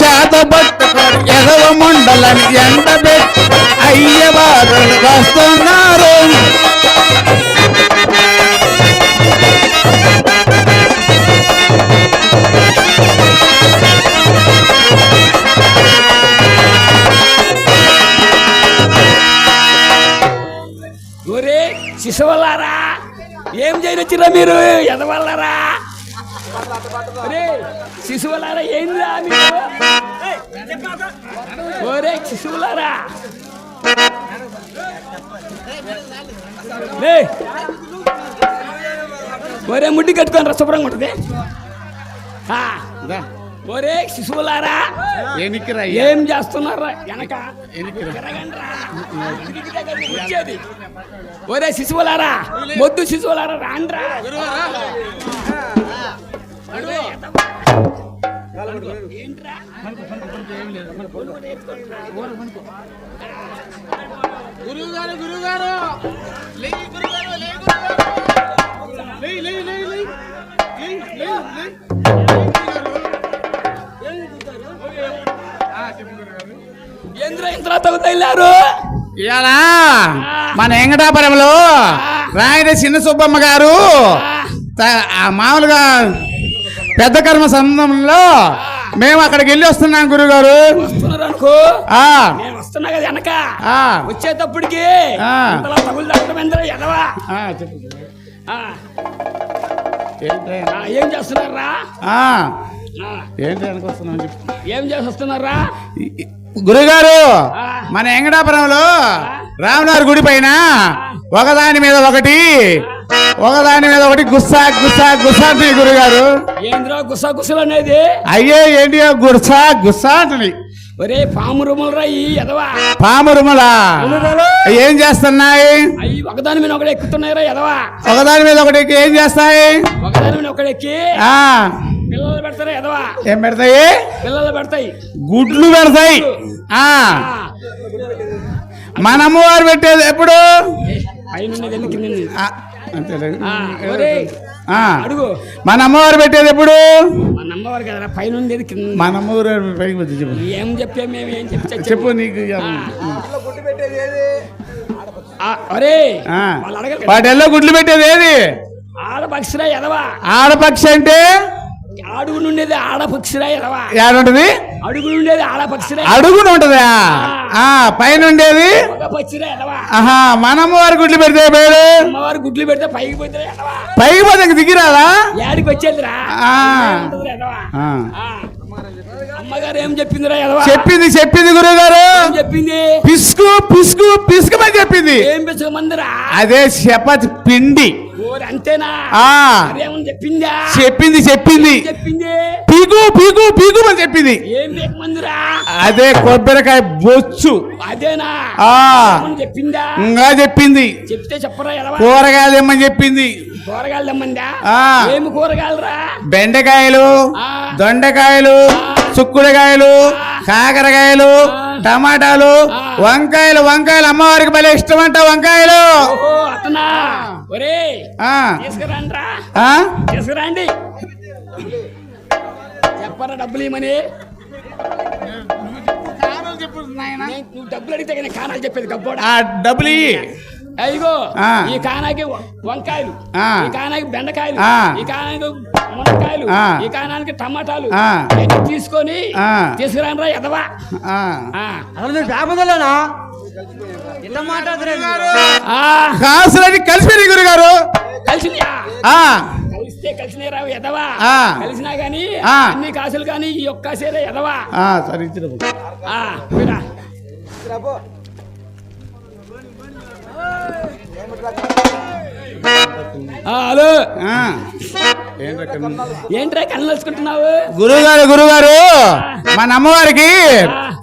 చేతబట్టుకొని ఎదవ మండలని ఎండబెట్టి అయ్యవారు వస్తున్నారు. ఒరే శిశువులారా, ఏం చేయనొచ్చిరా మీరు ఎదవల్లారా? శిశువులారా ఏంద్రా మీరు? ఒరే శిశువులారా, ఒరే ముడ్డి కట్టుకొని శుభ్రంగా ఉంటుంది. ఒరే శిశువులారా, ఏం చేస్తున్నారా? వెనక ఒరే శిశువులారా, మొద్దు శిశువులారా రాండ్రా. గురువుగారు గురువుగారు ఇంత తగ్గుతారు. ఇవాళ మన వెంకటాపురంలో రాయన చిన్న సుబ్బమ్మ గారు మామూలుగా పెద్ద కర్మ సంబంధంలో మేము అక్కడికి వెళ్ళి వస్తున్నాం గురుగారు. వస్తున్నారు అనుకో, నేను వస్తున్నా కదా వెనక. వచ్చేటప్పటికి తగులు తగ్గడం ఎదవా. ఏం చేస్తున్నారా? ఏంటి వెనక వస్తున్నాం చెప్పు. ఏం చేసి వస్తున్నారా గురుగారు? మన వెంకటాపురంలో రామనాథ్ గుడి పైన ఒకదాని మీద ఒకటి గుస్సా గుస్సా గుస్సా అంటుంది గురుగారు. ఏంద్రా గుస్సా గుస్సలు అనేది? అయ్యే ఏంటి గుస్సా గుస్సా అంటుంది. ఒరే పాము రుమలరా ఈ ఎదవా. పాము రుమలా ఏం చేస్తున్నాయి? అయ్యి ఒకదాని మీద ఒకటి ఎక్కుతున్నాయిరా ఎదవా. ఒకదాని మీద ఒకటి ఎక్కి ఏం చేస్తాయి? ఒకదాని మీద ఒకటి ఎక్కి పిల్లలు పెడతారా ఎదవా. ఏం పెడతాయి? పిల్లలు పెడతాయి, గుడ్లు గుడ్లు పెడతాయి. మన అమ్మవారు పెట్టేది ఎప్పుడు? అడుగు. మన అమ్మవారు పెట్టేది ఎప్పుడు? మన అమ్మవారు కదా పైన ఉండేది కింద. మన అమ్మవారు పైకి వచ్చి చెప్పు. ఏం చెప్పే మేము ఏం చెప్పు నీకు. వాటిల్లో గుడ్లు పెట్టేది ఏది? ఆడపక్షిరా ఎదవా. ఆడపక్షి అంటే అడుగు నుండేది ఆడపక్షిరా ఎదవా. ఏడుంటది? అడుగు నుండేది ఆడపక్షిరా. అడుగును ఉంటదా? పైన ఉండేది పక్షిరా ఎదవా. మన అమ్మవారి గుడ్లు పెడితే పేరు అమ్మవారి గుడ్లు పెడితే పైకి పోతే పైకి పోతే దిగిరాదా? ఏడికి వచ్చేదిరా. అమ్మగారు ఏం చెప్పిందిరా ఎదవా? చెప్పింది గురువుగారు. చెప్పింది పిసుకు పిసుకు పిసుకమని చెప్పింది. ఏం పిసుకమందిరా? అదే చపాతి పిండి. అంతేనా? చెప్పింది పీకు పీకు పీకు అని చెప్పింది. ఏం పీక మందురా? అదే కొబ్బరికాయ బొచ్చు. అదేనా చెప్పిందా? ఇంకా చెప్పింది. చెప్తే చెప్పరా ఎలా? కూరగాయలు ఏమని చెప్పింది. కూరగాయలు తెమ్మందా? ఏమి కూరగాయలురా? బెండకాయలు, దొండకాయలు, చుక్కుడుకాయలు, కాకరకాయలు, టమాటాలు, వంకాయలు. వంకాయలు అమ్మవారికి భలే ఇష్టం అంట వంకాయలు. అతనా? ఒరే తీసుకురాండ్రా, తీసుకురాండి. చెప్పరా డబ్బులు ఇవ్వమని. నువ్వు డబ్బులు అడిగితే కానీ కానాలు చెప్పేది గబ్బోడా. డబ్బులు అయ్యో ఈ కానాకి వంకాయలు, ఈ కానాకి బెండకాయలు, ఈ కానాకి మునక్కాయలు, ఈ కానానికి టమాటాలు తీసుకొని తీసుకురానరా ఎదవా. కాసులని కలిసి గురుగారు. కలిసినాయా? కలిస్తే కలిసినాయి రావు ఎదవా. కలిసినా గానీ అన్ని కాసులు కానీ ఈ ఒక్క సేరే ఎదవా. సరే హలో ఏంట్రా కళ్ళొచ్చుకుంటున్నావు? గురుగారు మన అమ్మవారికి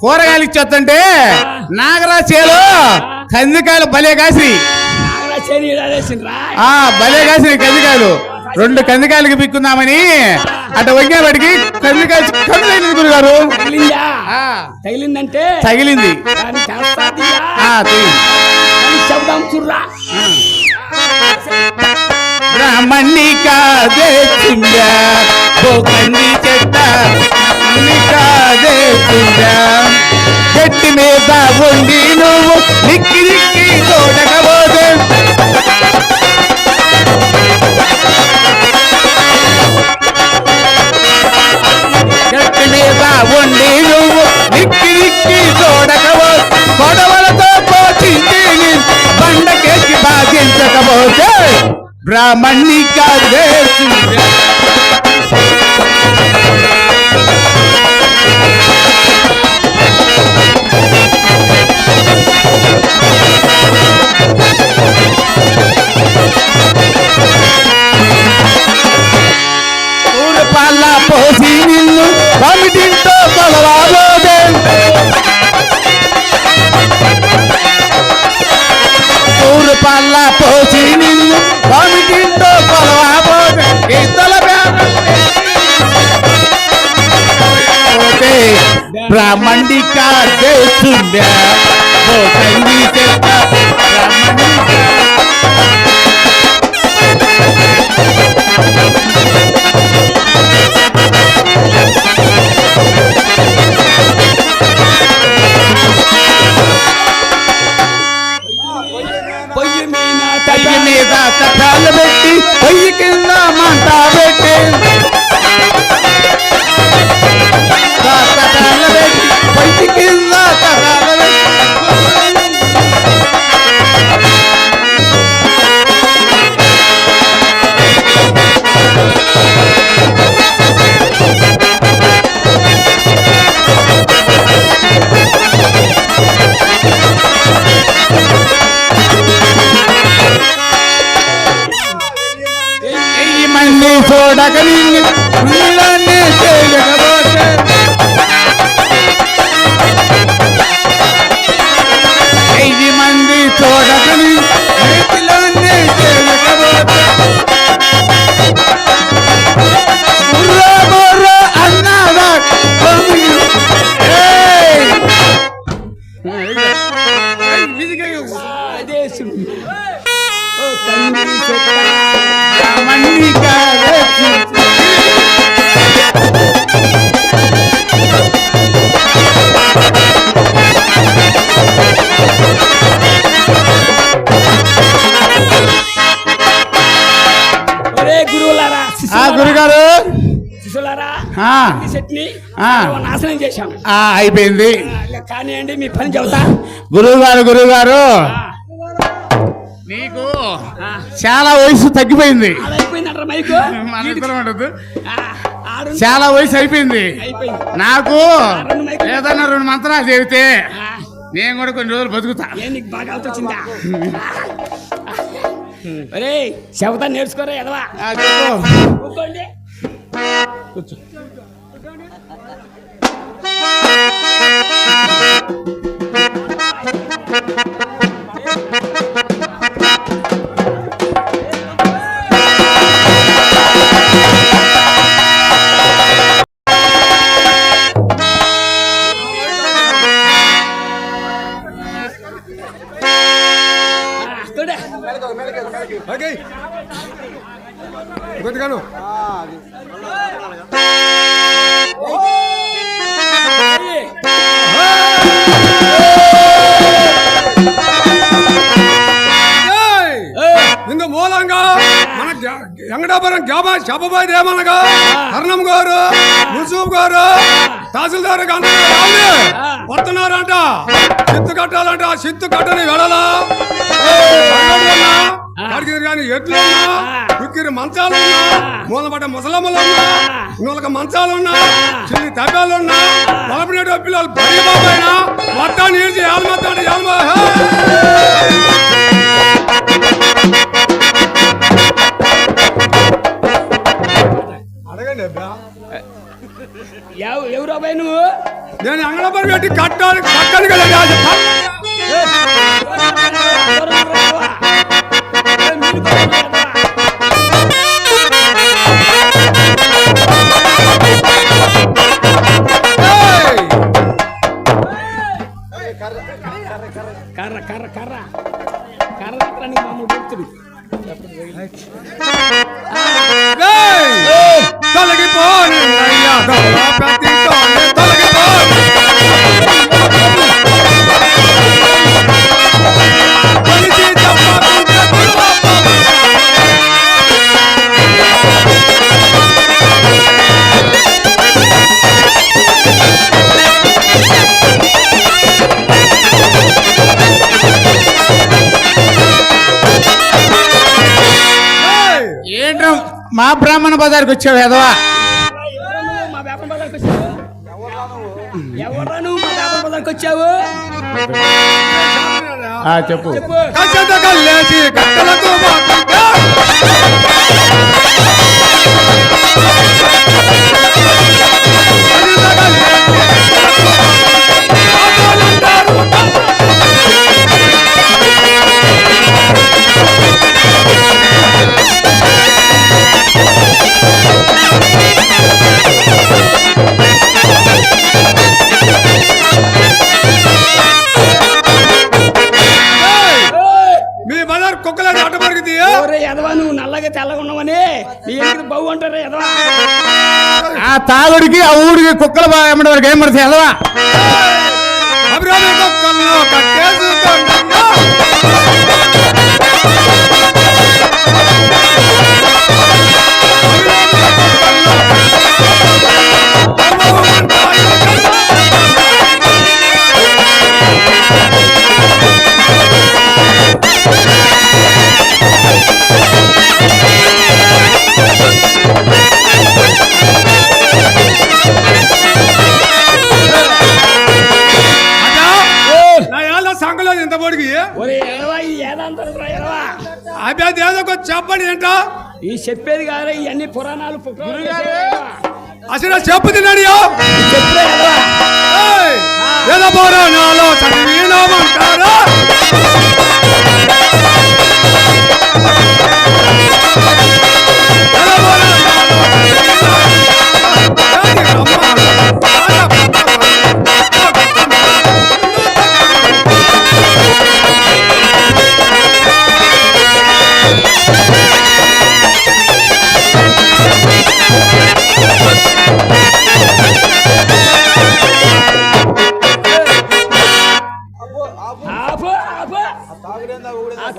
కూరగాయలు ఇచ్చొస్తుంటే నాగరాజు చేలు కందికాయలు భలే కాసి. భలే కాసి కందికాయలు 2 కందికాయలకి పిక్కుందామని అటు వంగేవాడికి కందికాయలు కమిలైంది గురుగారు. తగిలిందంటే తగిలింది. శబ్దం చుర్రా. బ్రాహ్మణి కాదే చిందా బోకండి చెట్ట కాదే చిందా చెట్టు మీద ఉండి నువ్వు నిక్కి నిక్కి చూడకపోతే చెట్టు మీద ఉండి నువ్వు నిక్కి నిక్కి చూడకపోతే గొడవలతో పోచింది బండకేసి బాధించకపోతే బ్రాహ్మణి కాదే పాల పోసి నిన్ను కమిటీతో కొలవాబోదే పాల పోసి నిన్ను కమిటీతో కొలవాబోదే ఇతల బ్రాహ్మణి కాదే సుంద్యా బోకండి చెట్ట పొయ్యి మీద తటాలు పెట్టి పొయ్యి కింద మంట పెట్టి తటాలు పెట్టి పొయ్యి కింద తటాలు మంది చూడక నీళ్ళని చేయకపోతే 5 మంది చూడక నీళ్ళని చేయకపోతే అన్నారా గురుగారు శిశులారా నాశనం చేశాం. అయిపోయింది కానీ అండి మీ పని చెబుతా. గురుగారు నీకు చాలా వయసు తగ్గిపోయింది. చాలా వయసు అయిపోయింది. నాకు ఏదన్నా 2 మంత్రాలు చెబితే నేను కూడా కొన్ని రోజులు బతుకుతా. బాగా వచ్చిందా? అరే చెబుతా నేర్చుకోరా ఎదవా. కొద్దిగాను ఇందు మూలంగా మన వెంకటాపురం శబబాయి దేమనగా కర్ణం గారు మున్సూబ్ గారు తహసీల్దార్ వస్తున్నారంట సిత్తు కట్టాలంట ఆ సిత్తు కట్టని వెళ్ళలా కానీ ఎడ్లున్నా కుక్కిరి మంచాలున్నా మూలపడ్డ ముసలమ్మలున్నా నూలక మంచాలున్నా చిన్ని తగ్గాలున్నా నలభై పిల్లలు బడి బాబైనా మొత్తం నీడ్చి ఏల్మొత్తాడు ఏల్మో అడగండి ఎవరు అబ్బాయి నువ్వు? నేను అంగళపడి పెట్టి కట్టాలి కట్టాలి కదా కర్ర కర్ర కర్ర కర్ర నీ మామూలు భక్తుడు తొలగిపోని ఏంట్రా మా బ్రాహ్మణ బజార్కి వచ్చావు ఎదవా? మా వ్యాపారం బజార్కి వచ్చావు? ఎవరా నువ్వు మా వ్యాపారం బజార్కి వచ్చావు? చెప్పు. ఆ తాగుడికి ఆ ఊడికి కుక్కలు బాగా ఎమ్మడి వరకు ఏం పడుతుంది ఎదవా? చెప్పండి ఏంటో ఈ చెప్పేది కాదా ఇవన్నీ పురాణాలు అసలు చెప్పు తిన్నాడు ఏదో పురాణాలు చదివినామంటారా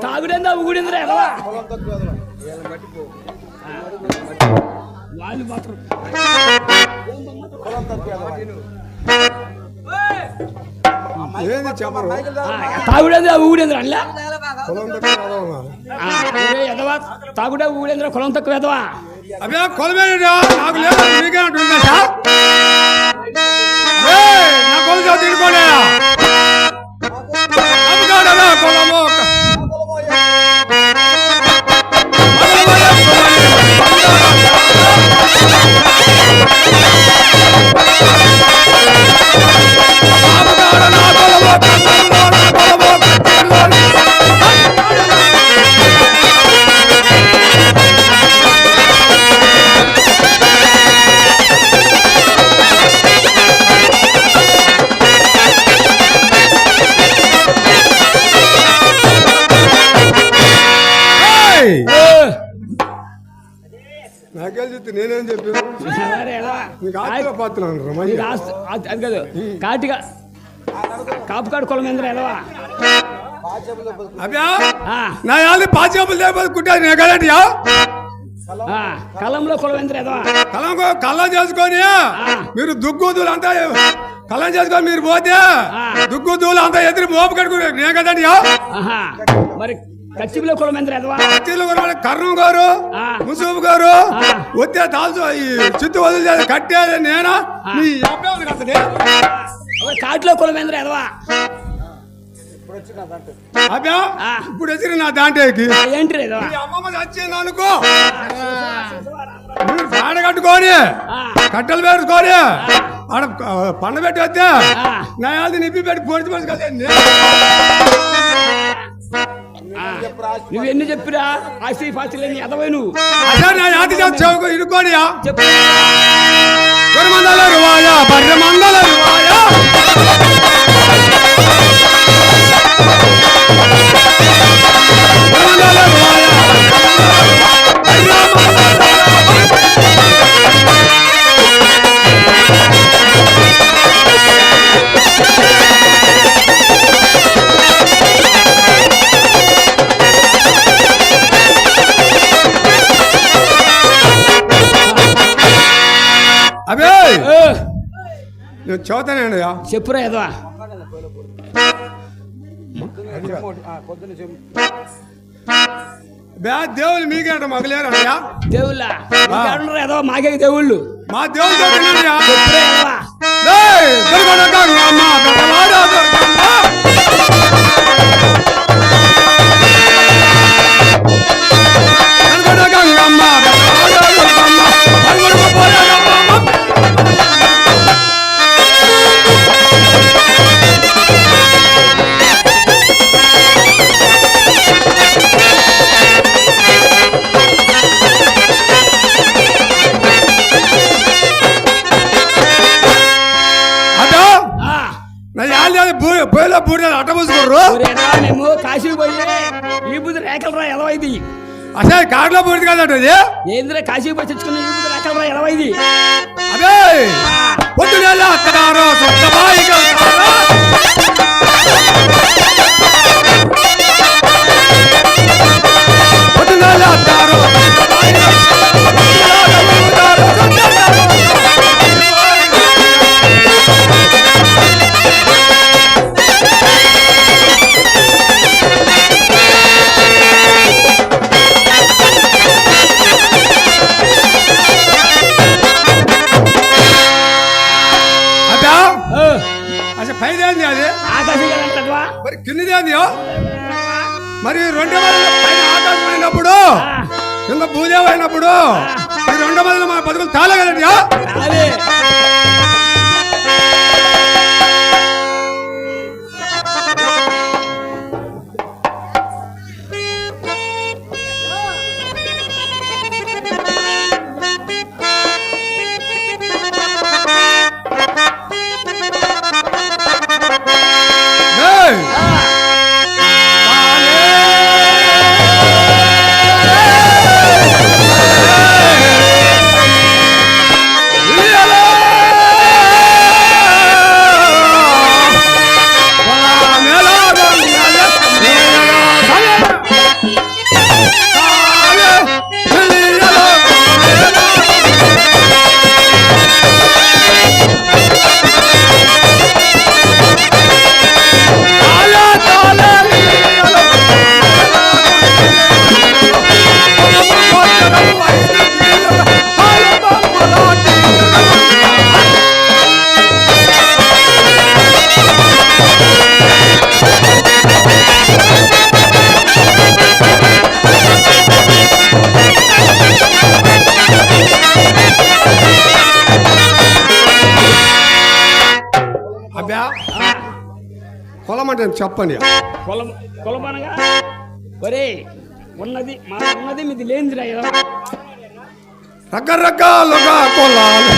తాగుడేందా ఊగుడేంద్రా ఎదవా వాళ్ళు మాత్రం తాగుడేంద్రా ఊగుడేంద్రా అలా ఎదవా తాగుడే ఊగుడేంద్రా కులం తక్కువ ఎదవా అదే కొలమే నాకు లేదు మీకేమంటుందా నా కొలసా తినుకోలే కొలము నాకేం చెప్తే నేనేం చెప్పి మరి ఎలా? నీకు ఆస్తిలో పోతున్నాను నీకు రమయ్య. అది కాదు కాటిగా కాపుకాడు కులం ఏంద్రా ఎలా? అబ్బా ఆ, నా యాది పాచేపులు లేకపోతే కుట్టాను నేను కదండియా ఆ, కలంలో కులం ఏంద్రా ఎలా? కళ్ళం చేసుకొని మీరు దుగ్గుదూలు అంతా కళ్ళం చేసుకొని మీరు పోతే దుగ్గుదూలు అంతా ఎదురు మోపు కట్టుకుని నేను కదండియా ఆహా, మరి కచ్చిపిలో కులం ఏంద్రా ఎలా? కర్ణం గారు ఆ. ముసూబు గారు వచ్చే తాల్చు ఈ చిత్తు వదిలి కట్టేది నేనా నీ అబ్బాయి కట్టది కాటిలో కులం ఏంద్రా ఎలా? అబ్బా ఆ. ఇప్పుడు వచ్చి నా దాంట్లోకి ఏంటి ఎలా? మీ అమ్మమ్మ చచ్చింది అనుకో మీరు పాడ కట్టుకొని కట్టెలు పెట్టుకొని ఆడ పండ పెట్టి వస్తే నా యాది నిప్పి పెట్టి పొడిచి పొడిచి కదా నువ్వెన్ని చెప్పిరా ఆస్తి పాస్తి లేని ఎదవై నువ్వు అదే నా యాది చౌక ఇరుకోనియా చెప్పు. మందల రువాయా బర్రె మందల రువాయా అబే ఏ, నేను చదువుతానండియా చెప్పురా ఎదవా. బే దేవుళ్ళు మీకేంట మగలేరు అయ్యా దేవుళ్ళ ఎదవా మాకే దేవుళ్ళు. మా దేవుళ్ళు చదువుతున్నాడయ్యా చెప్పురా ఎదవా. దొరకమ్మ పెద్దవాడా దొరకమ్మ గంగమ్మ పెద్దవాడా దొరకమ్మ అడుగుడుగు పోలేదమ్మ పోయిలో బూడిద అట్ట పూసుకోర్రు ఒరే ఎదవా, మేము కాశీ పోయి ఈ బుద్ధి రేఖలరా ఎదవా ఇది. అసలు కారులో బూడిది కదట అది ఏంద్రా కాశీ పోయి తెచ్చుకున్న ఈ బుద్ధి రేఖలరా ఎదవా ఇది. అదే పొద్దునేళ్ళ అత్తగారు సొంత బాయికి వెళ్తారా? పొద్దునేళ్ళ అత్తారు సొంత బాయికి వెళ్తారు, సొంత బాయికి. అబ్బా ఓ, అసలు పైదేంది అది ఆకాశం వెళ్ళంటవా. మరి కిందిదేంది మరి రెండు వందల పైన ఆకాశం అయినప్పుడు కింద భూదేవి అయినప్పుడు ఈ 200 మన బతుకులు తాళగలండి అదే పొలం అంటే చెప్పండి కొలమనగా ఒరే ఉన్నది మా ఉన్నది మీది లేనిదిరా ఎదవా. రకరకాలుగా పొలాలు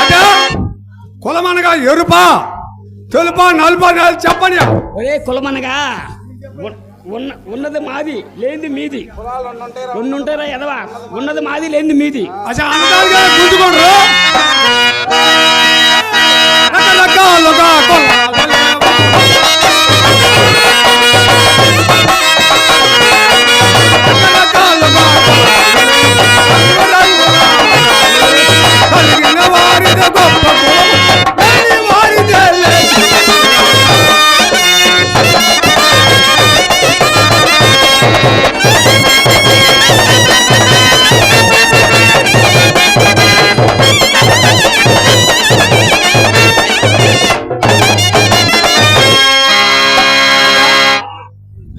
అదే కులమనగా ఎరుపా తెలుపా నలుపా చెప్పండి ఒరే కులమనగా ఉన్నది మాది లేనిది మీది. రెండు ఉంటారా ఎదవా? ఉన్నది మాది లేనిది మీది. అసలు అనడానికి గుంజుకోండ్రు. కలిగిన వారిద గొప్ప వారిదే.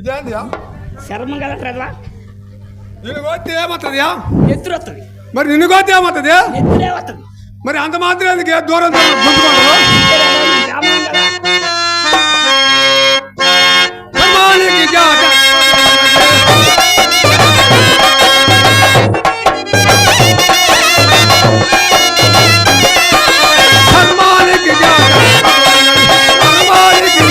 ఇదేందియా? శర్మం కదా ఎదవా? నిన్ను కొడితే ఏమవుతుందియా? ఎత్తురు వస్తుంది. మరి నిన్ను కొడితే ఏమవుతుంది? ఎత్తురే వస్తుంది. మరి అంత మాత్రం ఎందుకు దూరం దూరం గుంజుకోండ్రు. ధర్మానికి జాత. ధర్మానికి జాత. ధర్మానికి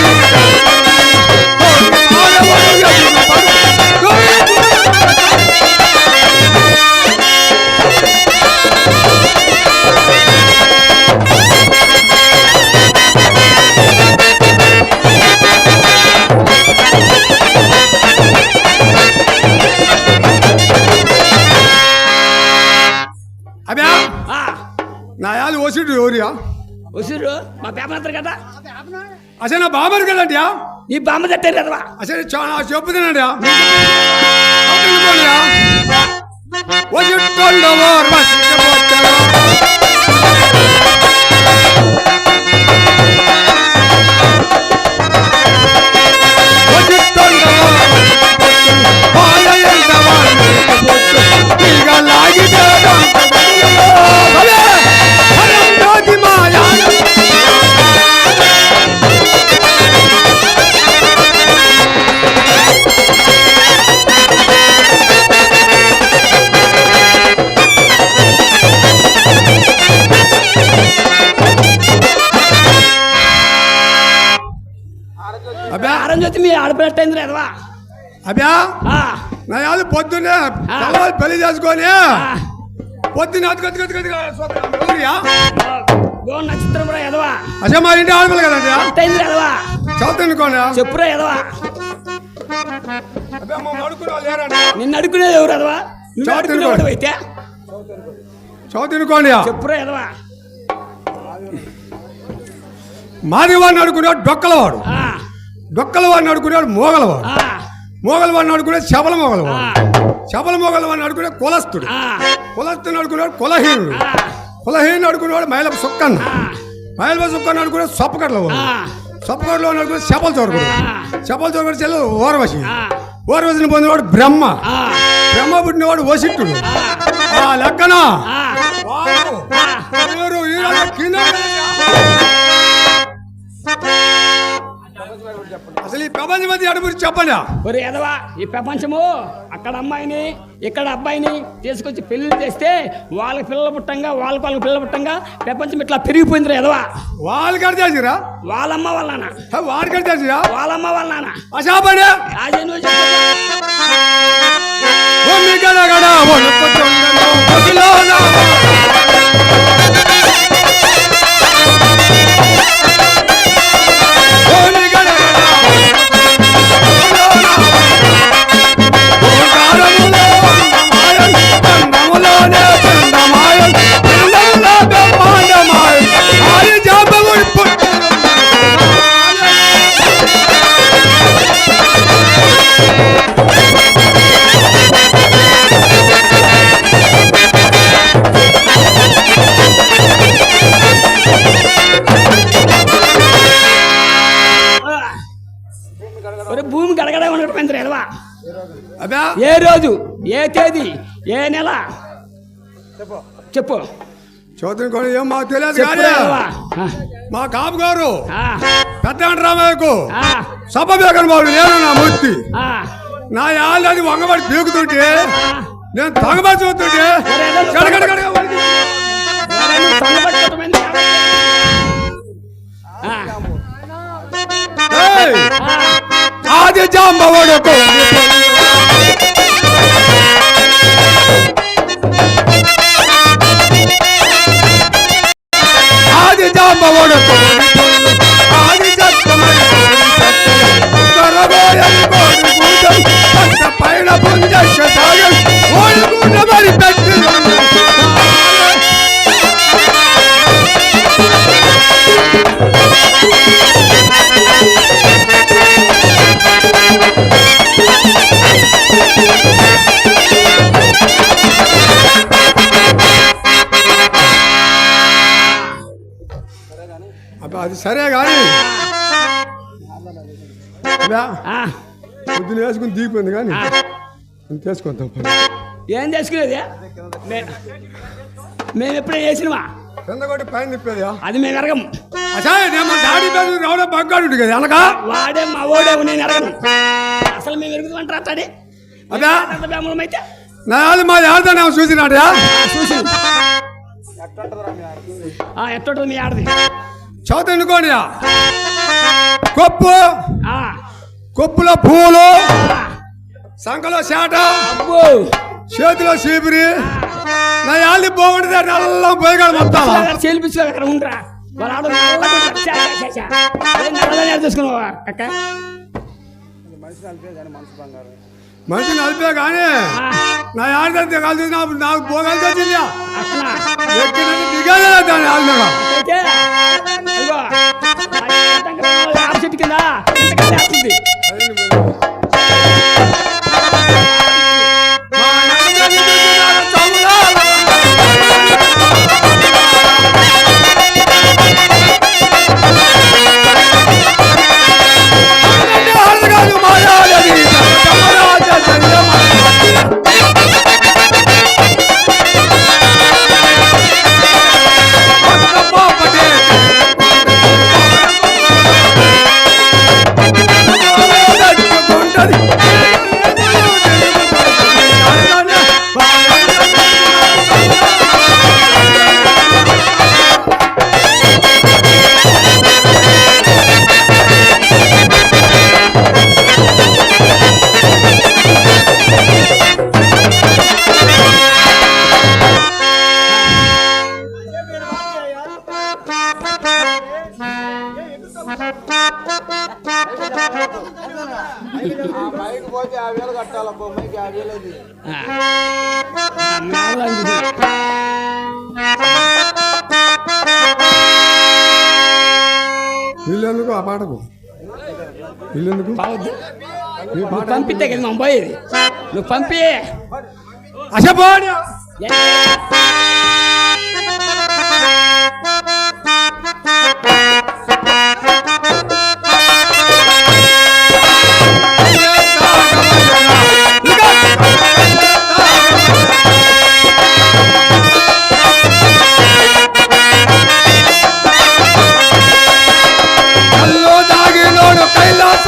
అబ్బా నా యాలు వసిడు ఎవరియా? వసూరు మా పేపర్ కదా. అసలు నా బాబర్ కదండియా? నీ బామ్మ తట్టారు కదవా? అసలు చాలా చెప్పుతున్నాడియా. ఆరంజ్యోతి మీ ఆడపిల్లట్టయింది ఎదవా? అబ్బా నా యాలు పొద్దున్నే పెళ్లి చేసుకొని పొద్దున్న నక్షత్రం రా ఎదవా? అసలు మా ఇంటి ఆడపిల్ల కదండి. అట్టయింది ఎదవా? చదువుకోండి. చెప్పురా ఎదవా? నిన్ను అడుకునేది ఎవరు ఎదవా? నువ్వు అడుకునేవాడు అయితే చదువుకోండి. చెప్పురా ఎదవా? మాది వాడిని అడుకునేవాడు డొక్కలవాడు. డొక్కల వాడిని అడుకునేవాడు మోగలవాడు. మోగలవాడిని అడుకునేది శబల మోగలవాడు. శబల మోగలవాడిని అడుకునే కులస్తుడు. కులస్తుని అడుకునేవాడు కులహీనుడు. కులహీనుడు అడుకునేవాడు మైలపు సుక్కన్న. మైలపు సుక్కన్న అడుకునే సొప్పకట్లవాడు. సొప్పకట్లో అడుకునే శపల చోరుకుడు. శపల చోరుకుడు చెల్లు ఓర్వశి. ఓర్వశిని పొందినవాడు బ్రహ్మ. బ్రహ్మ పుట్టినవాడు వశిష్ఠుడు. ఆ లెక్కన అసలు ఈ ప్రపంచం మధ్య అడుగు చెప్పండి. ఒరే ఎదవా, ఈ ప్రపంచము అక్కడ అమ్మాయిని ఇక్కడ అబ్బాయిని తీసుకొచ్చి పెళ్లి చేస్తే వాళ్ళకి పిల్లలు పుట్టంగా వాళ్ళకి పిల్లలు పుట్టంగా ప్రపంచం ఇట్లా పెరిగిపోయిందిరా ఎదవా. వాళ్ళకి అడి చేసిరా? వాళ్ళమ్మ వాళ్ళ నాన్న. వాడికి అడి చేసిరా? వాళ్ళమ్మ వాళ్ళ నాన్న. అశాపడే భూమి గడగడ ఉండటం ఎదవా. ఏ రోజు ఏ తేదీ ఏ నెల చెప్పు. చదువుకోండి. ఏం మాకు తెలియదు కానీ మా కాపు గారు పెద్ద రామయ్యకు సభ బేగన్ బాబు నేను నా మూర్తి నా యాళ్ళు అది వంగబడి పీకుతుంటే నేను తగబడి చూస్తుంటే ఆ ఆది జాంబవుడు ఆది జాంబవుడు ఆది పైన ఓడుకుంట మరి పెట్టి అది సరే కానీ పొద్దున వేసుకుని దిగిపోయింది కానీ తీసుకుంటాం ఏం చేసుకునేది మేము ఎప్పుడే చేసినవా కింద కొట్టి పైన తిప్పేది అది మేము ఎరగం డాడీ రావడం బగ్గాడు కదా అనక వాడే మా ఓడే నేను ఎరగను అసలు మేము ఎరుగుతామంటారా అతడి అదే అయితే నాది మాది ఆడదాన్ని చూసినాడా చూసి ఎట్టుంటుంది మీ ఆడది చదువు ఎన్నుకోండి కొప్పులో పూలు సంకలో చేట చేతిలో చీపిరి నా యాళ్ళి బాగుంటుంది నల్ల పోయగాడు మొత్తం చేలిపించు అక్కడ ఉండరా చూసుకున్నావా అక్క మనిషి నలిపే కానీ నా ఆడదంతే కలిసి నాకు పోగలిసి వచ్చింది దిగాలి దాన్ని ఆడగా చెట్టు కింద వీళ్ళెందుకు ఆ పాటకు వీళ్ళెందుకు పంపితే కదా మా పోయేది నువ్వు పంపి అసపోని కైలాస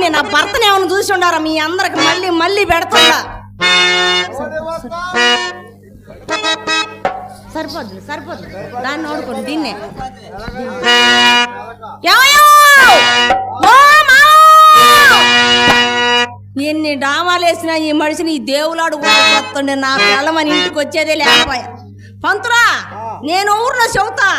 నేను నా భర్తని ఏమైనా చూసి ఉండారా మీ అందరికి మళ్ళీ మళ్ళీ పెడుతుందా సరిపోద్దు దాన్ని నోడుకోండి దీన్నే ఎన్ని డామాలు వేసినా ఈ మనిషిని ఈ దేవులాడు వస్తుండే నా పిల్లమని ఇంటికి వచ్చేదే లేకపోయా పంతురా నేను ఊర్లో చెబుతా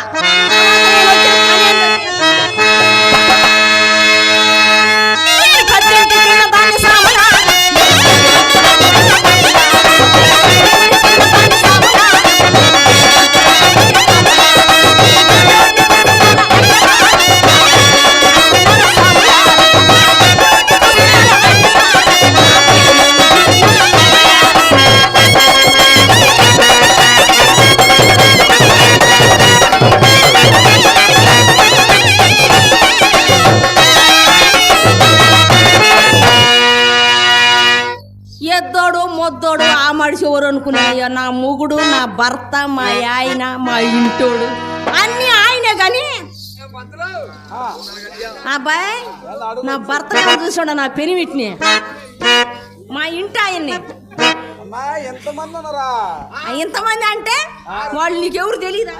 మొద్దోడు ఆ మనిషి ఎవరు అనుకున్నాయ్యా నా మొగుడు నా భర్త మా ఆయన మా ఇంటోడు అన్ని ఆయనే గాని అబ్బాయి నా భర్త చూసాడు నా పెనిమిటిని మా ఇంటి ఆయన్ని ఎంతమంది అంటే వాళ్ళు నీకెవరు తెలియదా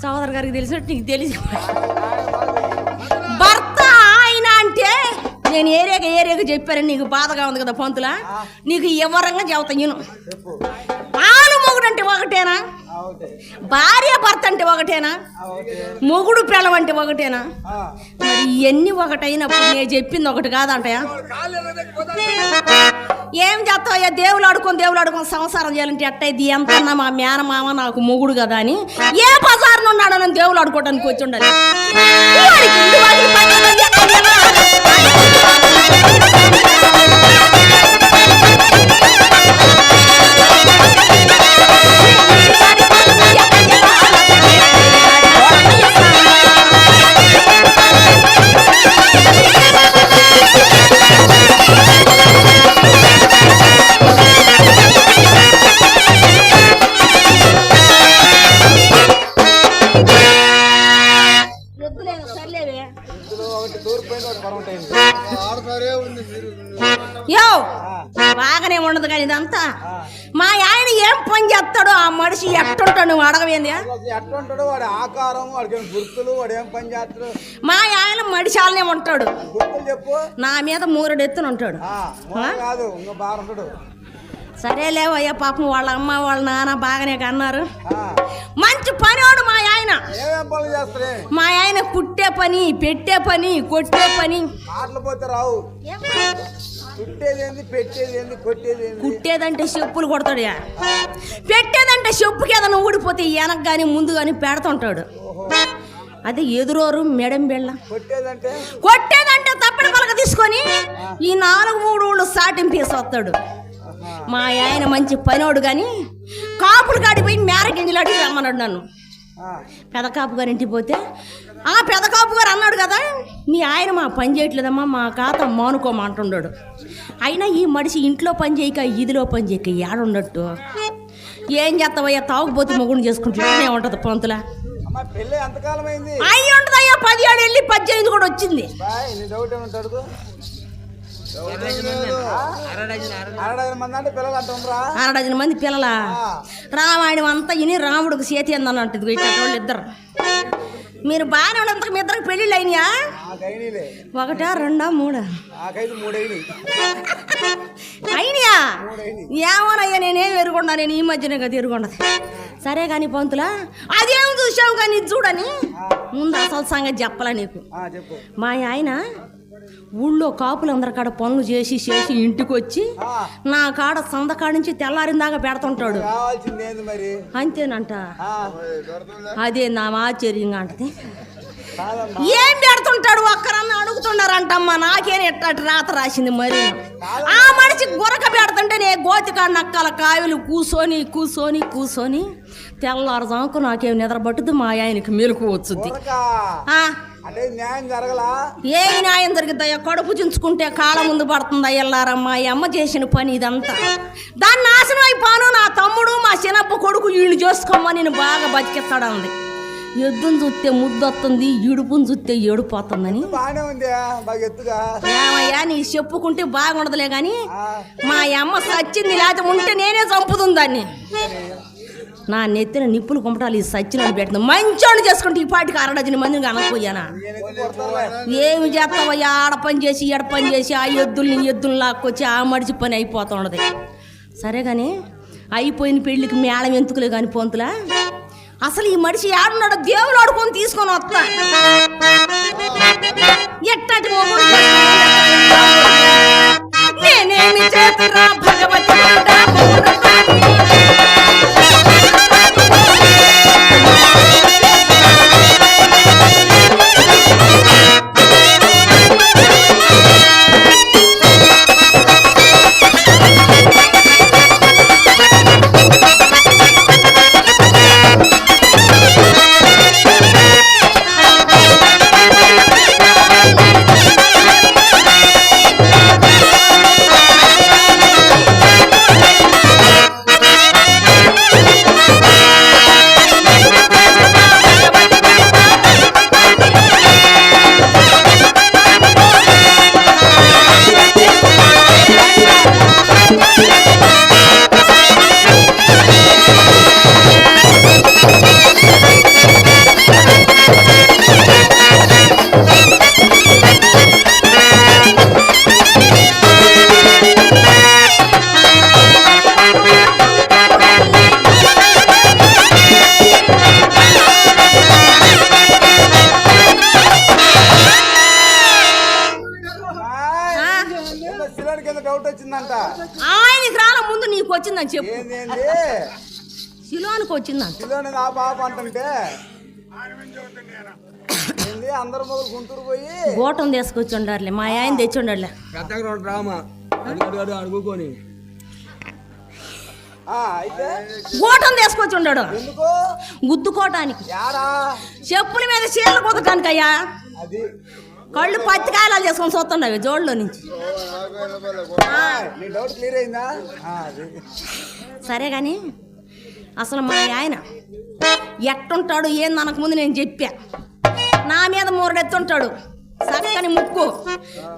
సోదరు గారికి తెలిసినట్టు నీకు తెలిసి భర్త ఆయన అంటే నేను ఏరియాగా చెప్పారని నీకు బాధగా ఉంది కదా పంతులా నీకు ఎవరంగా చెబుతాను ఆలు మొగుడు అంటే ఒకటేనా భార్య భర్త అంటే ఒకటేనా మొగుడు పిల్లం అంటే ఒకటేనా మరి ఇవన్నీ ఒకటైనప్పుడు నేను చెప్పింది ఒకటి కాదంటయా ఏం చేస్తావయ్యా దేవుడు ఆడుకొని సంసారం చేయాలంటే అట్టయిది ఎంతన్నా మా మేనమామ నాకు మొగుడు కదా అని ఏ బజార్ను ఉన్నాడని దేవుడు ఆడుకోవడానికి వచ్చి ఉండాలి బాగానే ఉండదు కానీ ఇదంతా మా ఆయన ఏం పని చేస్తాడో ఆ మనిషి ఎట్టుంటాడు నువ్వు అడగవేంది మా ఆయన మడిశాలనే ఉంటాడు నా మీద మూరెడు ఎత్తున ఉంటాడు సరేలేవయ్యా పాపం వాళ్ళ అమ్మ వాళ్ళ నాన్న బాగానే కన్నారు మంచి పనివాడు మా ఆయన మా ఆయన కుట్టే పని పెట్టే పని కొట్టే పని కుట్టేదంటే చెప్పులు కొడతాడు పెట్టేదంటే చెప్పుకి ఏదైనా ఊడిపోతే వెనక కానీ ముందు కానీ పెడుతుంటాడు అదే ఎదురోరు మెడం బెళ్ళ కొట్టేదంటే తప్పని పలక తీసుకొని ఈ 4-3 ఊళ్ళు సాటింపేసి వస్తాడు మా ఆయన మంచి పనివాడు కానీ కాపులు కాడిపోయి మేర గింజలు అడిగి రమ్మన్నాడు నన్ను పెదకాపు గారు ఇంటికి పోతే ఆ పెదకాపు గారు అన్నాడు కదా మీ ఆయన మా పని చేయట్లేదమ్మా మా ఖాతా మానుకోమంటున్నాడు అయినా ఈ మనిషి ఇంట్లో పని చేయక ఇదిలో పని చేయక ఏడున్నట్టు ఏం చేస్తావయ్యా తాగుబోతు మొగుడు చేసుకుంటూనే ఉంటుంది పంతులా అయ్యి ఉంటుంది అయ్యా 17 వెళ్ళి 18 కూడా వచ్చింది 6 మంది పిల్లలా రామాయణం అంతా ఇని రాముడికి చేతి అందన్నట్టు వాళ్ళు ఇద్దరు మీరు బాగానే ఉన్నంత మీ ఇద్దరికి పెళ్ళిళ్ళు అయినాయా 1, 2, 3 అయినాయా ఏమోనయ్యా నేనేం ఎరుగుండా నేను ఈ మధ్యనే కదా ఎరుగుండదు సరే కానీ పంతులా అదేం చూసావు కానీ చూడని ముందు అసలు సంగతి చెప్పాలా నీకు మా ఆయన ఊళ్ళో కాపులందరి కాడ పనులు చేసి ఇంటికి వచ్చి నా కాడ సందకాడ నుంచి తెల్లారిందాకా పెడుతుంటాడు అంతేనంట అదే నా ఆశ్చర్యంగా అంటది ఏం పెడుతుంటాడు ఒక్కరన్నా అడుగుతున్నారంటమ్మా నాకేనే ఎట్ట రాత రాసింది మరి ఆ మనిషి గురక పెడుతుంటే నే గోతికాడ నక్కల కాయలు కూసోని తెల్లారుజాముకు నాకేం నిద్ర పట్టుద్ది మా ఆయనకి మెలకు వచ్చుద్ది ఏ న్యాయం జరుగుతాయో కడుపు చించుకుంటే కాళ్ళ ముందు పడుతుందా ఎల్లారమ్మా ఈ అమ్మ చేసిన పని ఇదంతా దాన్ని నాశనం అయిపోను నా తమ్ముడు మా చిన్నప్ప కొడుకు వీళ్ళు చేసుకోమని నేను బాగా బతికిస్తాడు అంది ఎద్దును చూస్తే ముద్దు వస్తుంది, ఇడుపుని చూస్తే ఏడుపోతుందని. బాగానే ఉంది బాగా ఎత్తుగా. ఏమయ్యా నీ చెప్పుకుంటే బాగుండదులే గాని మా అమ్మ సచ్చింది, లేకపోతే ఉంటే నేనే చంపుతుంది దాన్ని. నా నెత్తిన నిప్పులు కుంపటాలు ఈ సచ్చినోడు పెట్టింది. మంచోడు చేసుకుంటే ఈ పాటికి 6 మందిని అనకపోయానా? ఏమి చేస్తావయ్యా? ఆడ పని చేసి ఎడ పని చేసి ఆ ఎద్దుల్ని లాక్కొచ్చి ఆ మడిచి పని అయిపోతుండదు. సరే కానీ అయిపోయిన పెళ్ళికి మేళం ఎందుకులే కానీ పొంతులా. అసలు ఈ మనిషి ఆడున్నాడు, దేవుడు ఆడుకొని తీసుకొని వస్తా. ఎట్టటి నేనేమి చేతురా భగవతి డౌట్ వచ్చిందంట. ఆయనకి రాల ముందు నీకు వచ్చిందని చెప్పు. ఏంది శిలోనికి వచ్చిందంట. శిలోని నా పాప అంటుంటే ఏంది అందరు మొదలు గుంటూరు పోయి గోటం తీసుకొచ్చి ఉండారులే, మా ఆయన తెచ్చి ఉండారులే. గోటం తీసుకొచ్చి ఉండాడు ఎందుకు గుద్దుకోటానికి, యారా చెప్పుల మీద చీరలు కుదటానికి. అయ్యా అది కళ్ళు పత్తికాయలాలు చేసుకొని చూస్తుండవి జోడులో నుంచి. నీ డౌట్ క్లియర్ అయిందా? సరే కానీ అసలు మా ఆయన ఎట్టుంటాడు ఏంది అనక ముందు నేను చెప్పా. నా మీద మూరడెత్తుంటాడు, చక్కని ముక్కు,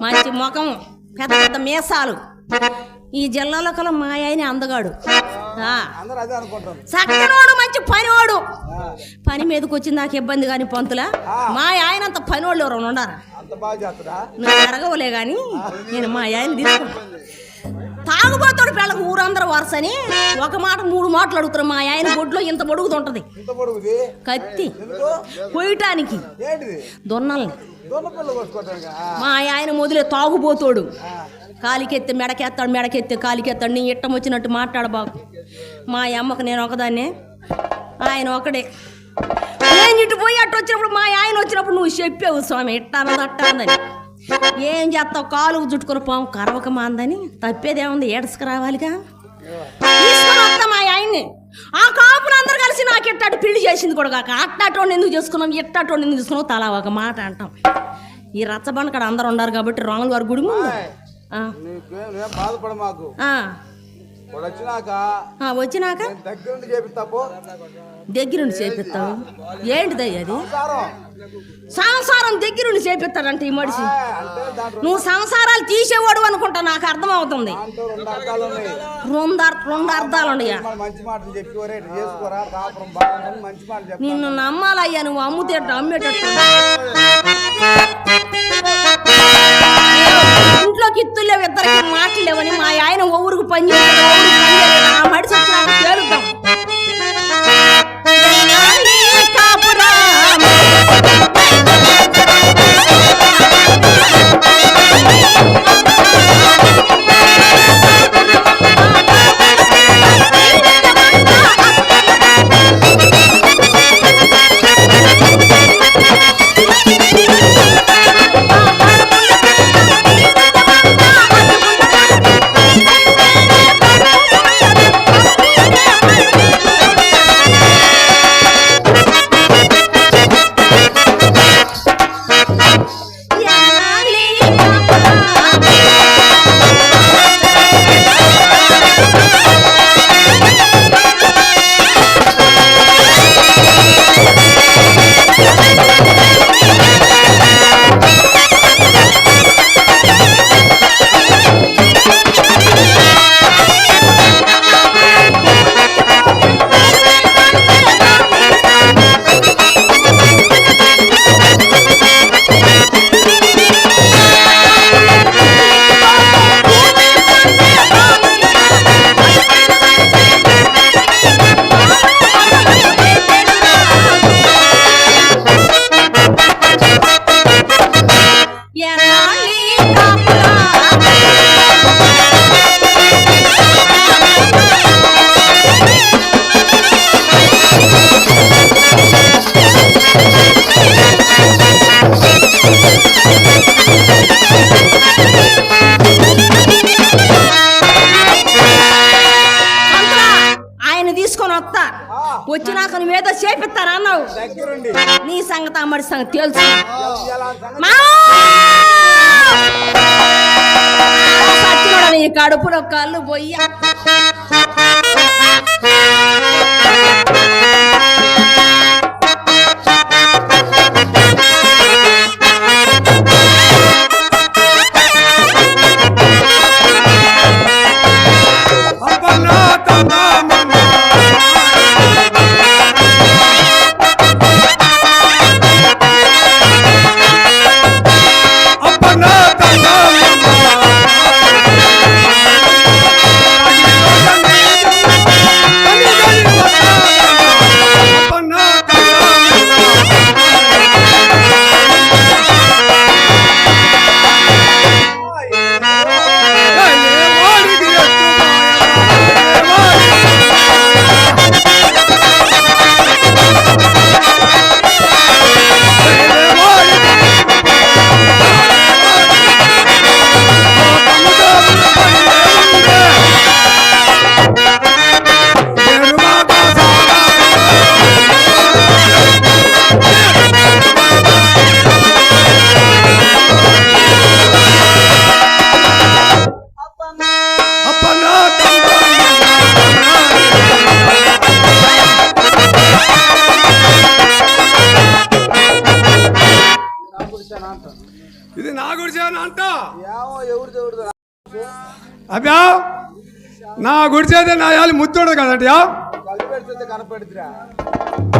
మంచి ముఖం, పెద్ద పెద్ద మీసాలు. ఈ జిల్లాలో కల మా ఆయన అందగాడు, చక్కనోడు, మంచి పనివాడు. పని మీదకి వచ్చి నాకు ఇబ్బంది కానీ పంతులా, మా ఆయన అంత పనివాళ్ళు ఎవరు ఉండారా? నువ్వు అడగవులే కానీ నేను మా ఆయన తీసుకుంటా. తాగుబోతాడు పిల్లలకు ఊరందరూ వరుసని ఒక మాట 3 మాటలు అడుగుతారు. మా ఆయన బొడ్లో ఇంత పొడుగుతుంటది కత్తి కొయ్యటానికి దొన్నల్ని. మా ఆయన మొదలే తాగుబోతాడు, కాలికెత్తే మెడకెత్తాడు, మెడకెత్తే కాలికెత్తాడు. నీ ఇట్టం వచ్చినట్టు మాట్లాడబాకు. మా అమ్మకు నేను ఒకదాన్నే, ఆయన ఒకడే. నేను ఇటు పోయి అట్టు వచ్చినప్పుడు మా ఆయన వచ్చినప్పుడు నువ్వు చెప్పావు స్వామి ఇట్టానది అట్టానదని. ఏం చేస్తావు? కాలుకు చుట్టుకుని పాము కరవక మాందని. తప్పేదేముంది, ఏడసుకు రావాలిగా. తీసుకొని వస్తా మా ఆయన్ని. ఆ కాపులు అందరు కలిసి నాకు ఎట్టాటు పెళ్లి చేసింది కూడా కాక, అట్టాటోని ఎందుకు చేసుకున్నాం, ఎట్టాటోని ఎందుకు చేసుకున్నావు, తలా ఒక మాట అంటాం. ఈ రచ్చబండ కాడ అందరు ఉన్నారు కాబట్టి రాములు వారి గుడి ముందు బాధపడ మాకు. వచ్చినాక దగ్గరుండి చేపిస్తావు. ఏంటిదయ్య అది? సంసారం దగ్గరుండి చేపిస్తాడంటే ఈ మనిషి. నువ్వు సంసారాలు తీసేవాడు అనుకుంటా, నాకు అర్థం అవుతుంది. 2 అర్థాలు ఉన్నాయా? నిన్ను నమ్మాలయ్యా, నువ్వు అమ్మేటట్టు. ఇంట్లోకి ఇత్తులేవు, ఇద్దరికి మాటలు లేవని మా ఆయన ఊరికి పని చేస్తాడు. మడిసి వచ్చినాక చేరుద్దాం. సంగతి అమ్మడి సంగతి తెలుసు ఎలా సంగతి? సచ్చినోడ నీ కడుపులో కళ్ళు పోయి అబ్బన్నా తందా మమ్మ. అబ్బన్నా తందా మమ్మ. అబ్బన్నా తందా అబ్బన్నా తందా ఇది నా గుడిసేనా అంట ఏమో ఎవరు దేవుడు అబ్బా నా గుడిసేదే నా యాలి ముత్తోడు కదటయా కళ్ళు పెడితే కనపడుతురా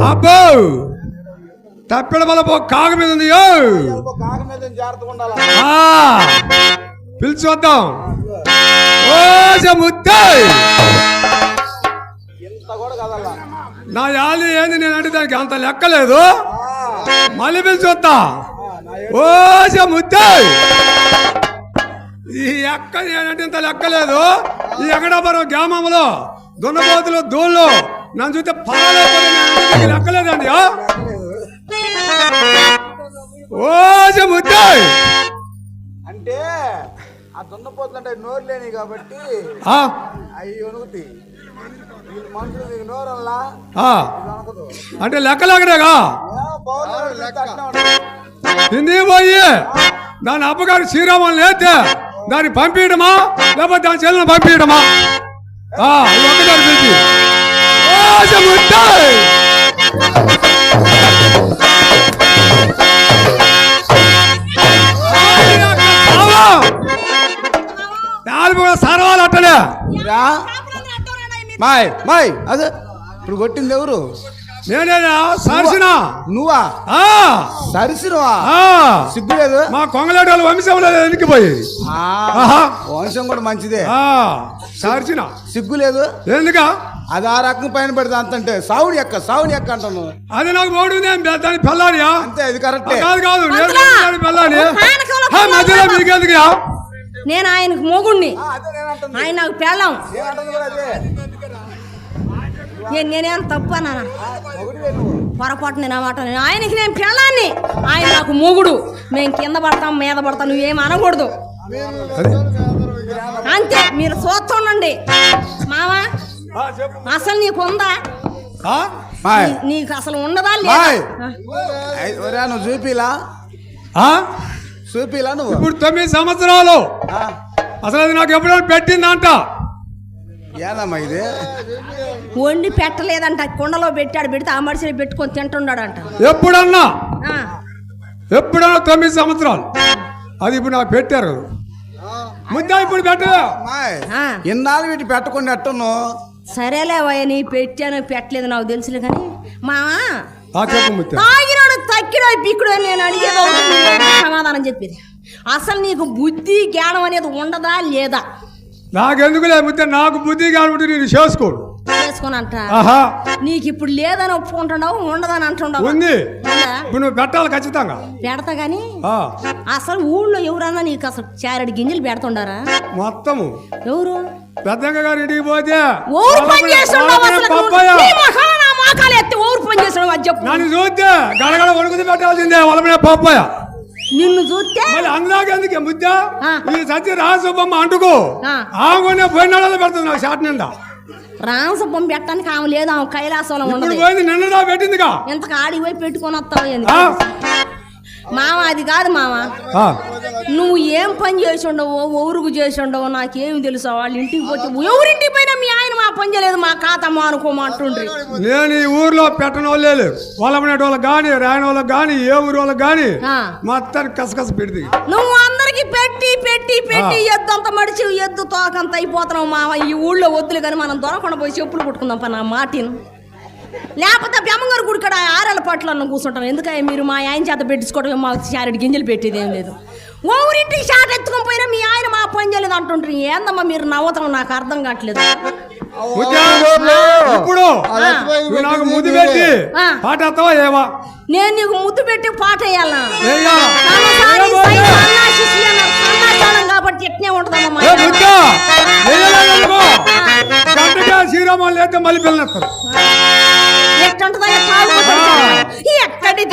అబ్బో తప్పిడ వల్ల కాగ మీద ఉంది యో. కాక మీద జాగ్రత్తగా ఉండాలా ఆ, పిలిచి వద్దాం ఓ ముత్తే ఇంత కూడా కదల్లా నా యాలి ఏంది నేను అంటే దానికి అంత లెక్కలేదు మళ్ళీ పిలిచి వద్దా ఓ ముత్తే ఈ ఎక్క నేనంటే ఇంత లెక్కలేదు ఈ ఎక్కడాపురం గ్రామంలో దున్నపోతులు దూళ్ళు నన్ను చూస్తే పర్వాలేదు లెక్కలేదండి ఓ ముత్తే అంటే ఆ దున్నపోతుంటే నోరు లేని కాబట్టి ఆ, అవి వణుకుతాయి వీళ్ళు మనుషులు మీకు నోరు వల్ల ఆ, వణుకుదు అంటే లెక్కలేకనేగా పౌరులు హిందీ పోయి దాని అప్పగారు శ్రీరామని లేతే దాన్ని పంపించడమా లేకపోతే దాని చెల్లెని పంపించడమా ఇది ఒక్కదాని పిలిచి ఓ ముత్తే సరవాలు అట్టలే మాయ్ మాయ్ అదే ఇప్పుడు కొట్టింది ఎవరు నేనేనా సరిసిన నువ్వా సరిసినవా సిగ్గు లేదు మా కొంగలేటి వాళ్ళ వంశంలో ఎనికిపోయేది వంశం కూడా మంచిదే సరిచిన సిగ్గు లేదు ఎందుక అది ఆ రకం పైన పెడితే అంతంటే సావుడి ఎక్క అంటాను అది నాకు బాగుంది దాని పెళ్ళాడియా అంతే అది కరెక్టే కాదు కాదు నేను దాని పెళ్ళాడి పానకంలో మధ్యలో మీకెందుకు నేను ఆయనకు మొగుణ్ణి అదే నేను అంటుంది ఆయన నాకు పెళ్ళాం ఏమంటుంది కూడా అదే నేనేం తప్పు అన్నా మొగుడివే నువ్వు పొరపాటు నేను మాట ఆయనకి నేను పెళ్ళాన్ని ఆయన నాకు మొగుడు మేము కింద పడతాం మీద పడతాం నువ్వేం అనకూడదు అంతే మీరు చూస్తుండండి మావా అసలు నీకు ఉందా మాయ్ నీకు అసలు ఉండదా లేదా మాయ్ ఒరే నువ్వు చూపిలా నువ్వు ఇప్పుడు 9 సంవత్సరాలు ఆ, అసలు అది నాకు ఎప్పుడైనా పెట్టిందంట ఏదమ్మా ఇది వండి పెట్టలేదంట కుండలో పెట్టాడు పెడితే ఆ మడిసిని పెట్టుకొని తింటున్నాడంట ఎప్పుడన్నా ఆ, ఎప్పుడన్నా 9 సంవత్సరాలు అది ఇప్పుడు నాకు పెట్టారు ముద్ద ఇప్పుడు పెట్టలే మాయ్ ఆ. ఇన్నాళ్ళు వీటి పెట్టకుండా ఎట్టను సరేలే వయ్య నీ పెట్టాను పెట్టలేదు నాకు తెలుసులే కానీ మావా చెప్పు ముత్య తాగినాడు తక్కిడా పిక్కుడు అని నేను అడిగేది ఒకటి, నువ్వు ఒకటి సమాధానం చెప్పేది అసలు నీకు బుద్ధి జ్ఞానం అనేది ఉండదా లేదా నాకెందుకులే ముద్ద నాకు బుద్ధి కాబట్టి నేను చేసుకోడు చేసుకునంట ఆహా నీకు ఇప్పుడు లేదని ఒప్పుకుంటున్నావు ఉండదని అంటున్నావు ఉంది ఉందా? ఇప్పుడు నువ్వు పెట్టాలి ఖచ్చితంగా పెడతా గాని ఆ, అసలు ఊళ్ళో ఎవరన్నా నీకు అసలు చారడి గింజలు పెడుతుండారా మొత్తము ఎవరు పెద్దంగా గారి ఇంటికి పోతే ఊరు పని చేస్తున్నావు అసలు పప్పాయ. నీ మొఖాన నా మోకాలు ఎత్తి ఊరు పని చేస్తున్నావు అది చెప్పు నన్ను చూస్తే గడగడ వణుకుది పెట్టాల్సిందే వాళ్ళ పప్పాయ నిన్ను చూస్తే మళ్ళీ అందులోకి ఎందుకే ముద్ద ఆ. ఈ సత్య రాజసుబ్బమ్మ అంటుకో ఆ. ఆమె పోయిన నెలలో పెడుతుంది నాకు షాట్ నిండా రామసప్పం పెట్టడానికి ఆమె లేదు, ఆమె కైలాసంలో ఇప్పుడు ఉండదు. పోయింది నిన్నదా పెట్టిందిగా. ఇంతకు ఆడికి పోయి పెట్టుకొని వస్తావు ఎందుకు? మామ అది కాదు మామ, నువ్వు ఏం పని చేసి ఉండవు, ఊరుకు చేసి ఉండవు నాకేమి తెలుసా. వాళ్ళు ఇంటికి పోతే ఎవరింటికి పోయినా మీ ఆయన మా పని చేయలేదు మా ఖాతమ్మ అనుకోమంటుండ్రి. నేను ఈ ఊర్లో పెట్టని వాళ్ళు లేదు, వాళ్ళమనేటి వాళ్ళకి కానీ రాయని వాళ్ళకి కానీ ఏ ఊరు వాళ్ళకి కానీ మొత్తానికి కసకస పెడితే నువ్వు అందరికి పెట్టి పెట్టి పెట్టి ఎద్దు అంత మడిచి ఎద్దు తోకంత అయిపోతున్నావు మామ. ఈ ఊళ్ళో వద్దులు కానీ మనం దొరకకుండా పోయి చెప్పులు కుట్టుకుందాం పా నా మాటిను. లేకపోతే బెమ్మగారు గుడి కూడా 6 ఏళ్ళ పాటలు అన్న కూర్చుంటాం. ఎందుకంటే మీరు మా ఆయన చేత పెట్టించుకోవడం మాకు చారెడ్డి గింజలు పెట్టేది ఏం లేదు. ఊరింటికి షాట్ ఎత్తుకొని పోయినా మీ ఆయన మా పని చేయలేదు అంటుంటారు. ఏందమ్మా మీరు నవ్వుతాం, నాకు అర్థం కావట్లేదు. ఇప్పుడు నాకు ముద్దు పెట్టి పాట ఎత్తావా ఏవా? నేను నీకు ముద్దు పెట్టి పాట వేయాలా కాబట్టి ఎట్నే ఉంటుందమ్మా. శ్రీరామాలు అయితే మళ్ళీ పిల్లనేస్తారు. ఎట్టుంటుందా ఎక్కడి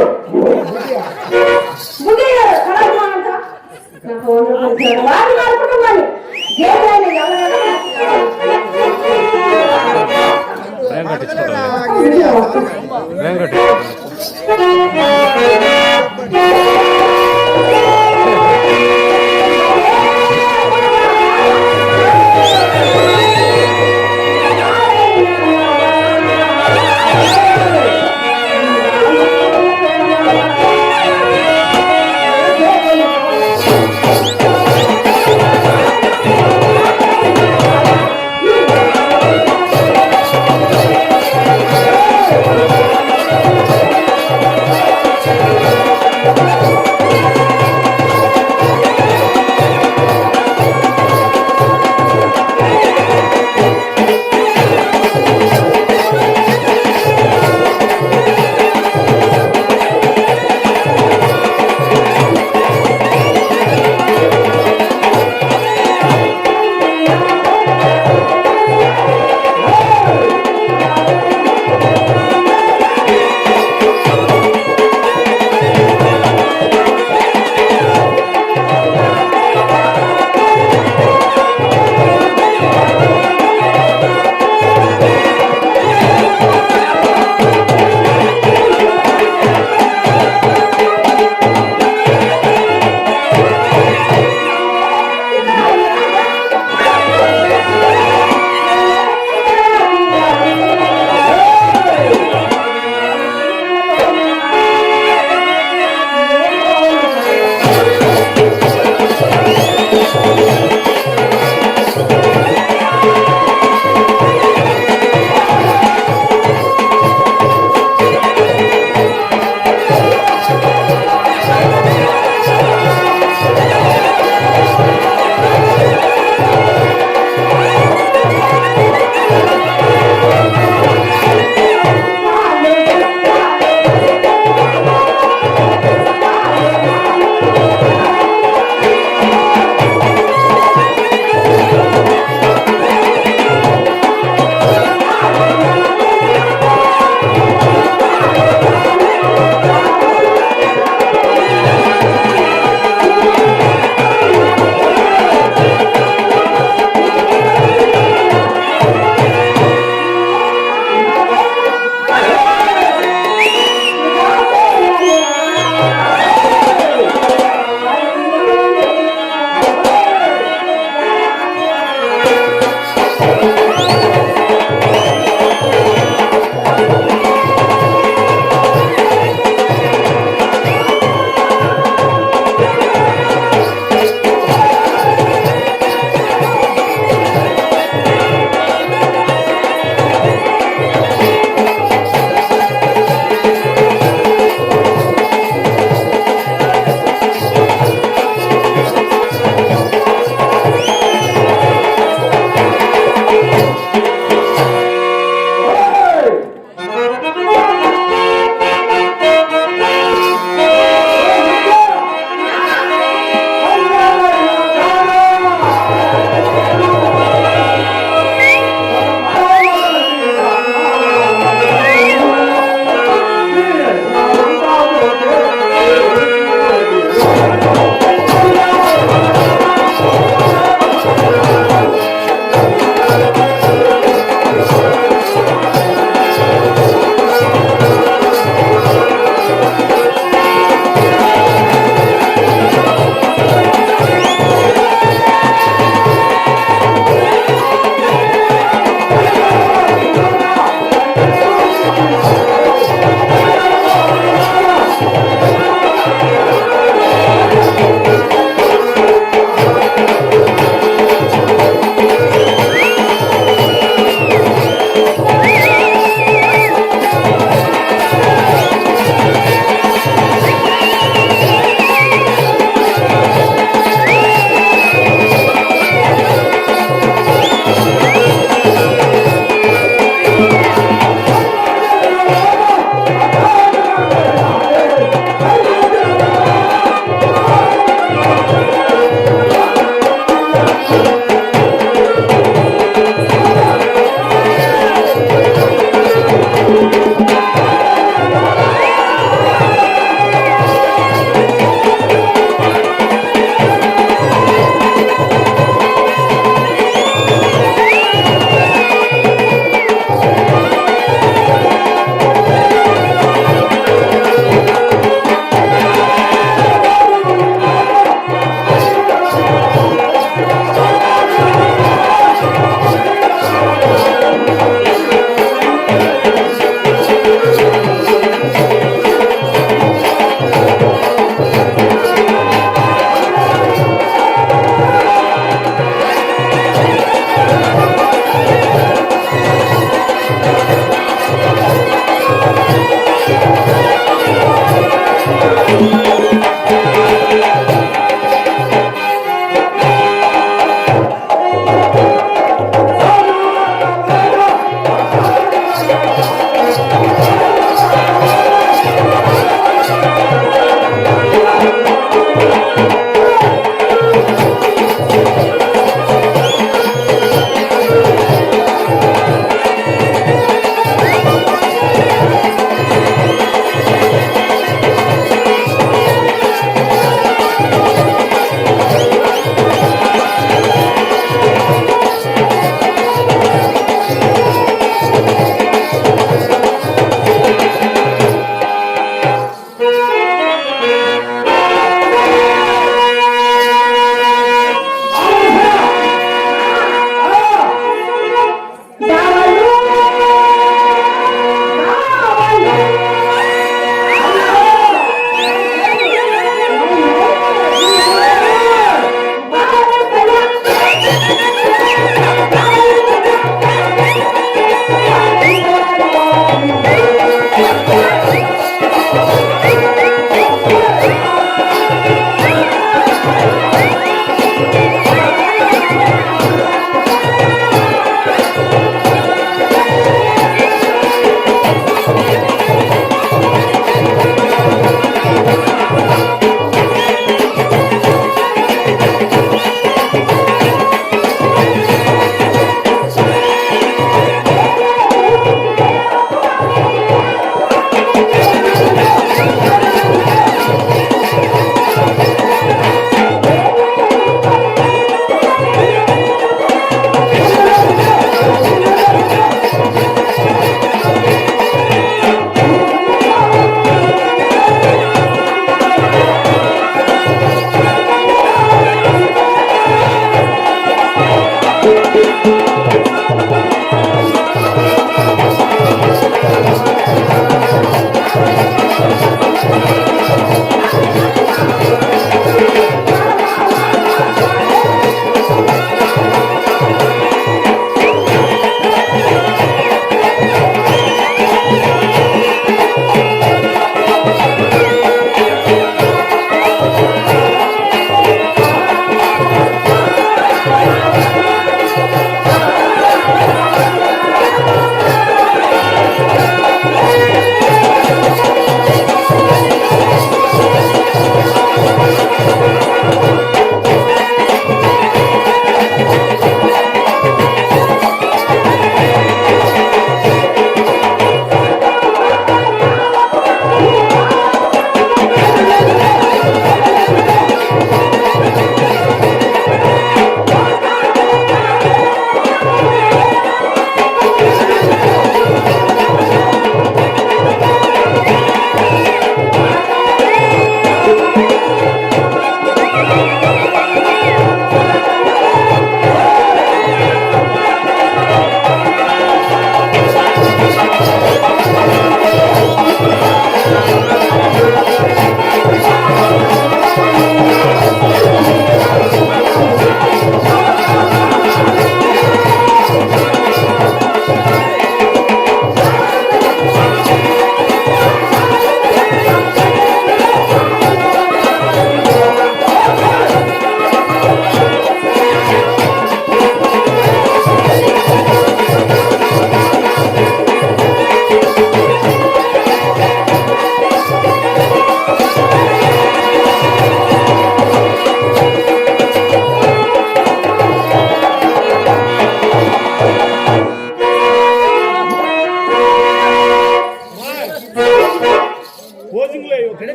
గారు బుద్ధి గారు కళాశాల అంతా నాకు వారి వారి కుటుంబాన్ని దేవుడైన Thank you.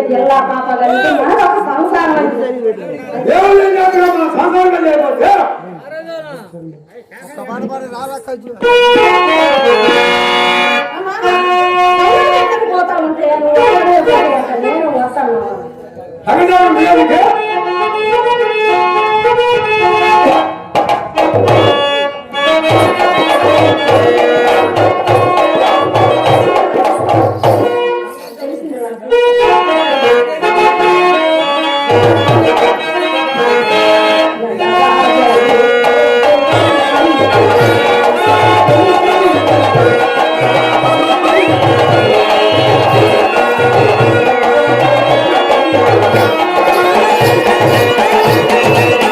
జిల్లా పాప కలిసి మన ఒక సంసారం దేవుడు ఏం చేస్తున్నాడు? మన సంసారంగా చేయకపోతే పోతా ఉంటే నేను వస్తాను అభినందన దేవుడికి Thank you.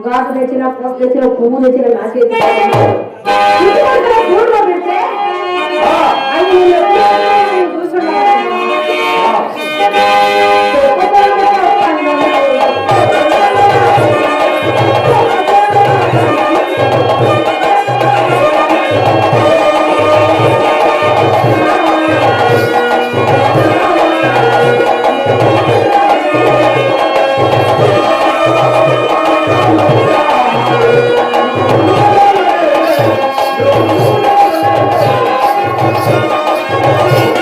గాజు తెచ్చిన పసుపు తెచ్చిన పువ్వు తెచ్చిన నా చేతి ఊళ్ళో పెడితే అది Thank you.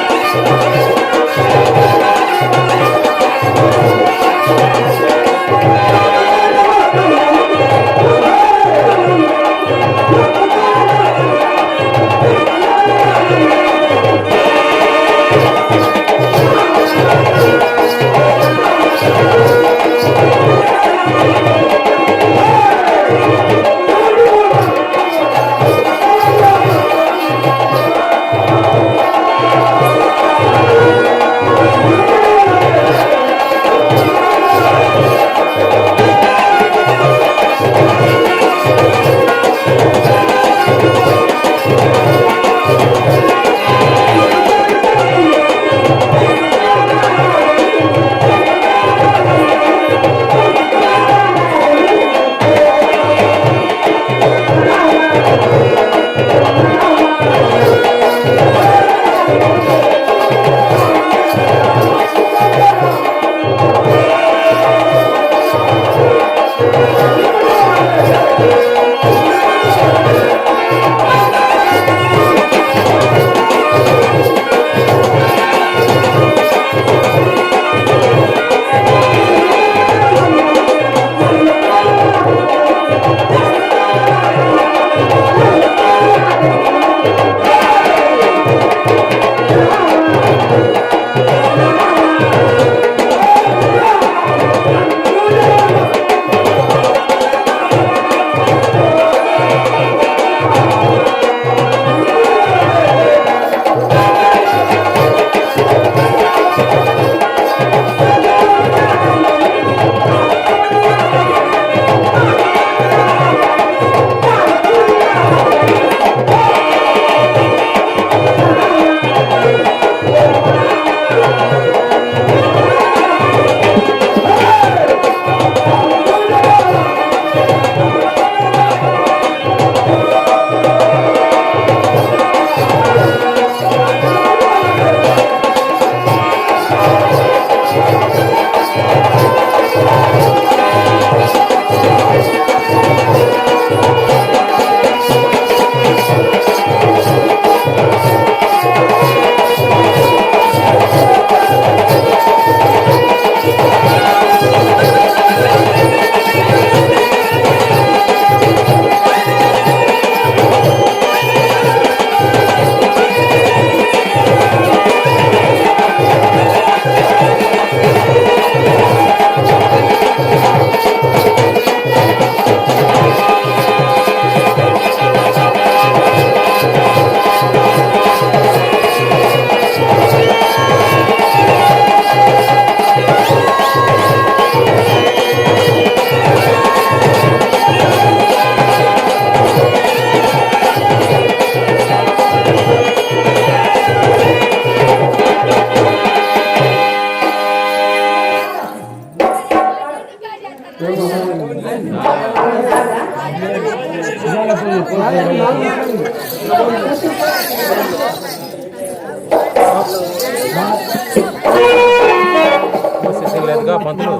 లేదుగా పంతులు